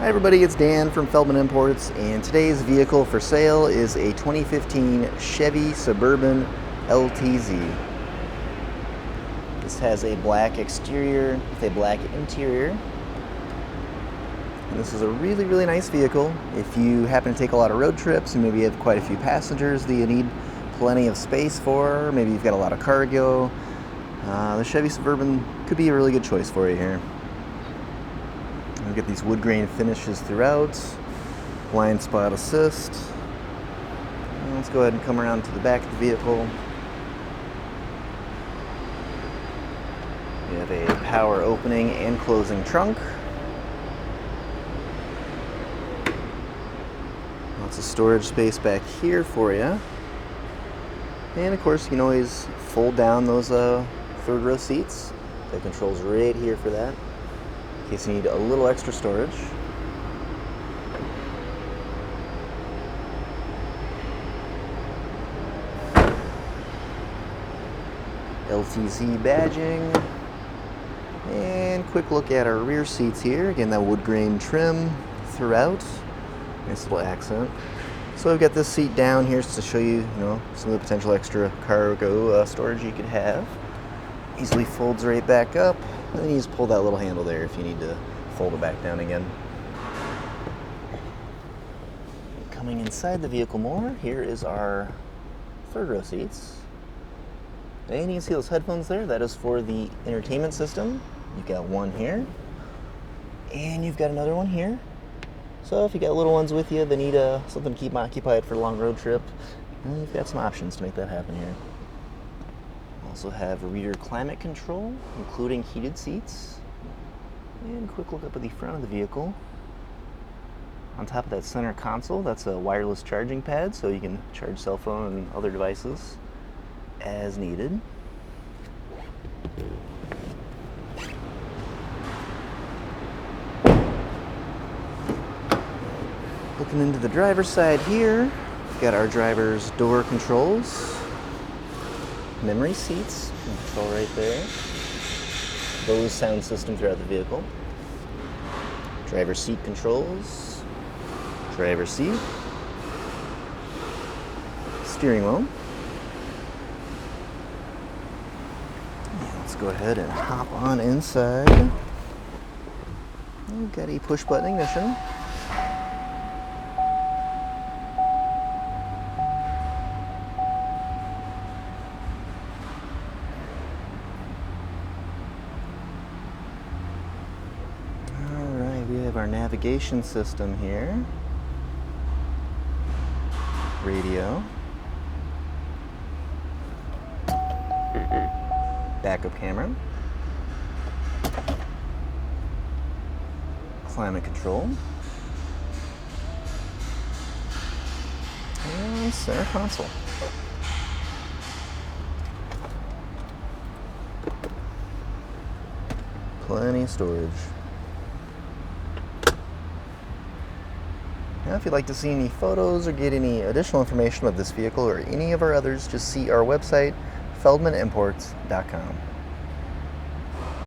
Hi everybody, it's Dan from Feldmann Imports, and today's vehicle for sale is a 2015 Chevy Suburban LTZ. This has a black exterior with a black interior. And this is a really nice vehicle. If you happen to take a lot of road trips and maybe you have quite a few passengers that you need plenty of space for, maybe you've got a lot of cargo, the Chevy Suburban could be a really good choice for you here. We've got these wood grain finishes throughout, blind spot assist. And let's go ahead and come around to the back of the vehicle. We have a power opening and closing trunk. Lots of storage space back here for you. And of course you can always fold down those third row seats. The controls right here for that, in case you need a little extra storage. LTZ badging. And quick look at our rear seats here. Again, that wood grain trim throughout. Nice little accent. So I've got this seat down here to show you, some of the potential extra cargo storage you could have. Easily folds right back up. And then you just pull that little handle there if you need to fold it back down again. Coming inside the vehicle more, here is our third row seats. And you can see those headphones there. That is for the entertainment system. You've got one here, and you've got another one here. So if you got little ones with you that need something to keep them occupied for a long road trip, you've got some options to make that happen here. Also have rear climate control, including heated seats. And a quick look up at the front of the vehicle. On top of that center console, that's a wireless charging pad, so you can charge cell phone and other devices as needed. Looking into the driver's side here, we've got our driver's door controls. Memory seats, control right there. Bose sound system throughout the vehicle. Driver seat controls. Driver seat. Steering wheel. And let's go ahead and hop on inside. We've got a push button ignition. We have our navigation system here, radio, backup camera, climate control, and center console. Plenty of storage. Now, if you'd like to see any photos or get any additional information about this vehicle or any of our others, just see our website, feldmannimports.com.